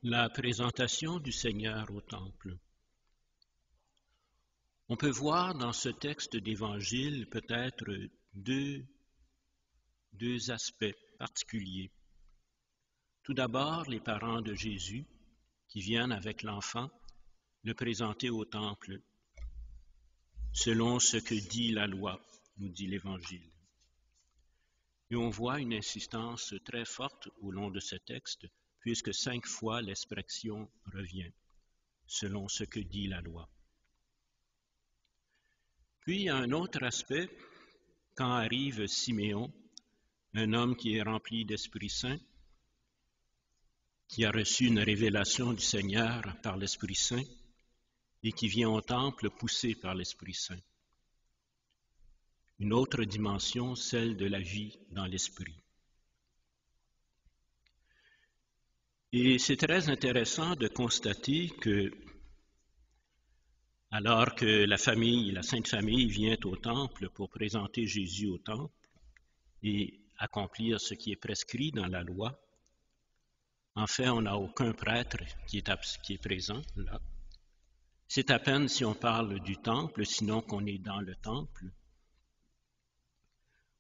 La présentation du Seigneur au Temple. On peut voir dans ce texte d'Évangile peut-être deux aspects particuliers. Tout d'abord, les parents de Jésus qui viennent avec l'enfant le présenter au Temple, selon ce que dit la loi, nous dit l'Évangile. Et on voit une insistance très forte au long de ce texte, puisque 5 fois l'expression revient, selon ce que dit la loi. Puis il y a un autre aspect, quand arrive Siméon, un homme qui est rempli d'Esprit Saint, qui a reçu une révélation du Seigneur par l'Esprit Saint et qui vient au temple poussé par l'Esprit Saint. Une autre dimension, celle de la vie dans l'Esprit. Et c'est très intéressant de constater que, alors que la Sainte Famille vient au temple pour présenter Jésus au temple et accomplir ce qui est prescrit dans la loi, en fait, on n'a aucun prêtre qui est présent là. C'est à peine si on parle du temple, sinon qu'on est dans le temple.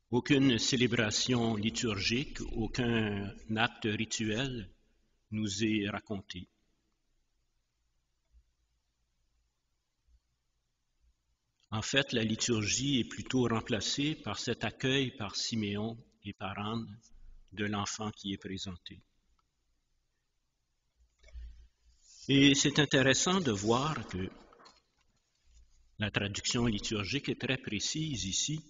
Aucune célébration liturgique, aucun acte rituel nous est raconté. En fait, la liturgie est plutôt remplacée par cet accueil par Siméon et par Anne de l'enfant qui est présenté. Et c'est intéressant de voir que la traduction liturgique est très précise ici,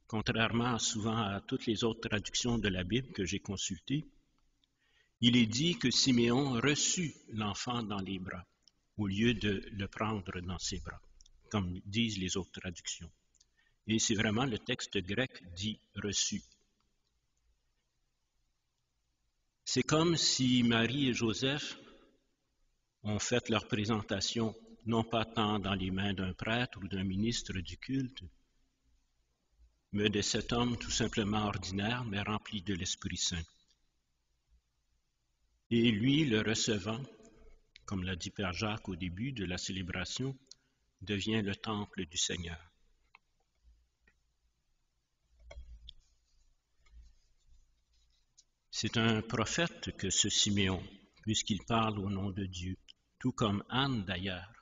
contrairement souvent à toutes les autres traductions de la Bible que j'ai consultées. Il est dit que Siméon reçut l'enfant dans les bras, au lieu de le prendre dans ses bras, comme disent les autres traductions. Et c'est vraiment le texte grec dit « reçu ». C'est comme si Marie et Joseph ont fait leur présentation, non pas tant dans les mains d'un prêtre ou d'un ministre du culte, mais de cet homme tout simplement ordinaire, mais rempli de l'Esprit Saint. Et lui, le recevant, comme l'a dit Père Jacques au début de la célébration, devient le temple du Seigneur. C'est un prophète que ce Siméon, puisqu'il parle au nom de Dieu, tout comme Anne d'ailleurs.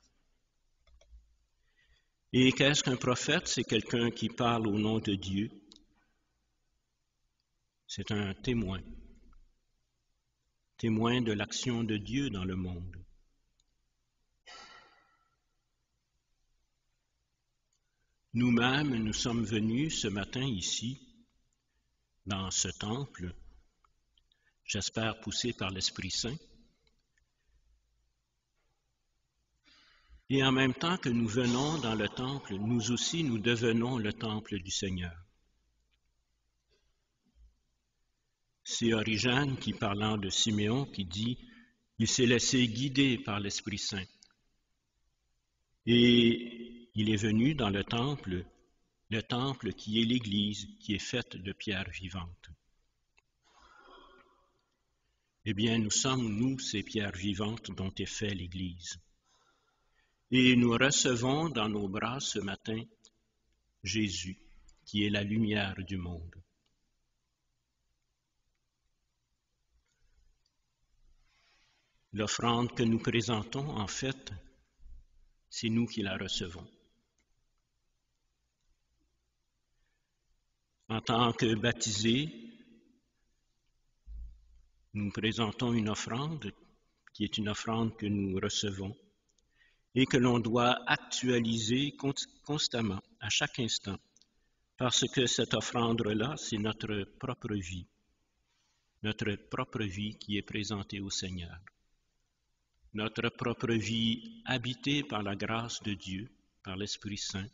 Et qu'est-ce qu'un prophète? C'est quelqu'un qui parle au nom de Dieu. C'est un témoin de l'action de Dieu dans le monde. Nous-mêmes, nous sommes venus ce matin ici, dans ce temple, j'espère poussés par l'Esprit Saint. Et en même temps que nous venons dans le temple, nous aussi, nous devenons le temple du Seigneur. C'est Origène qui, parlant de Siméon, qui dit « Il s'est laissé guider par l'Esprit Saint. » Et il est venu dans le temple qui est l'Église, qui est faite de pierres vivantes. Eh bien, nous sommes, nous, ces pierres vivantes dont est faite l'Église. Et nous recevons dans nos bras ce matin Jésus, qui est la lumière du monde. L'offrande que nous présentons, en fait, c'est nous qui la recevons. En tant que baptisés, nous présentons une offrande qui est une offrande que nous recevons et que l'on doit actualiser constamment, à chaque instant, parce que cette offrande-là, c'est notre propre vie qui est présentée au Seigneur. Notre propre vie habitée par la grâce de Dieu, par l'Esprit Saint,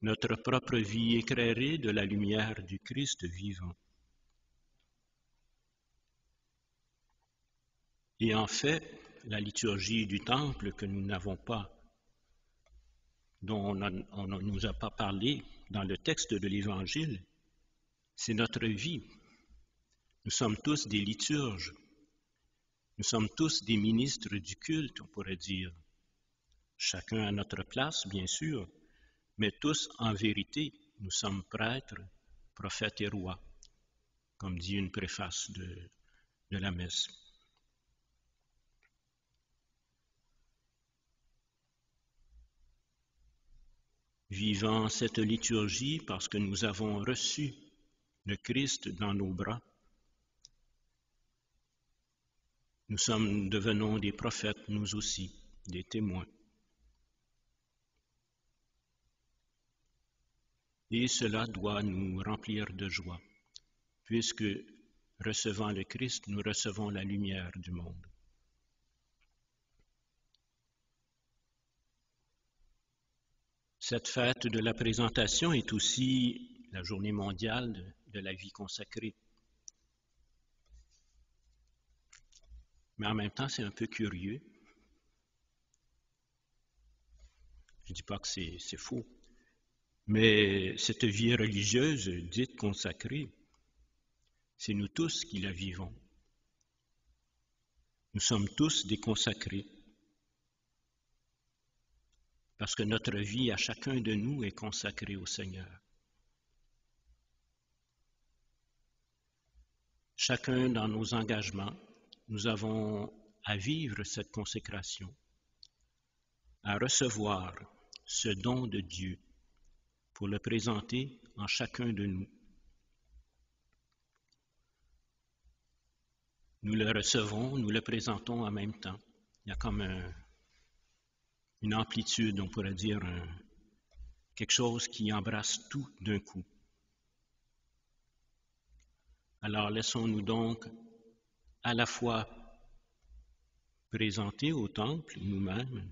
notre propre vie éclairée de la lumière du Christ vivant. Et en fait, la liturgie du temple que nous n'avons pas, dont on ne nous a pas parlé dans le texte de l'Évangile, c'est notre vie. Nous sommes tous des liturges. Nous sommes tous des ministres du culte, on pourrait dire. Chacun à notre place, bien sûr, mais tous, en vérité, nous sommes prêtres, prophètes et rois, comme dit une préface de la messe. Vivant cette liturgie parce que nous avons reçu le Christ dans nos bras, nous devenons des prophètes, nous aussi, des témoins. Et cela doit nous remplir de joie, puisque, recevant le Christ, nous recevons la lumière du monde. Cette fête de la présentation est aussi la journée mondiale de la vie consacrée. Mais en même temps, c'est un peu curieux. Je ne dis pas que c'est faux. Mais cette vie religieuse dite consacrée, c'est nous tous qui la vivons. Nous sommes tous des consacrés. Parce que notre vie à chacun de nous est consacrée au Seigneur. Chacun dans nos engagements, nous avons à vivre cette consécration, à recevoir ce don de Dieu pour le présenter en chacun de nous. Nous le recevons, nous le présentons en même temps. Il y a comme une amplitude, on pourrait dire, quelque chose qui embrasse tout d'un coup. Alors laissons-nous donc à la fois présenter au temple nous-mêmes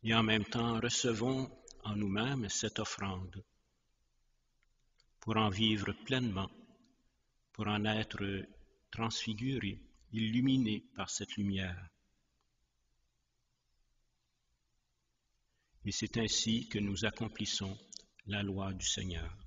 et en même temps recevons en nous-mêmes cette offrande pour en vivre pleinement, pour en être transfiguré, illuminé par cette lumière. Et c'est ainsi que nous accomplissons la loi du Seigneur.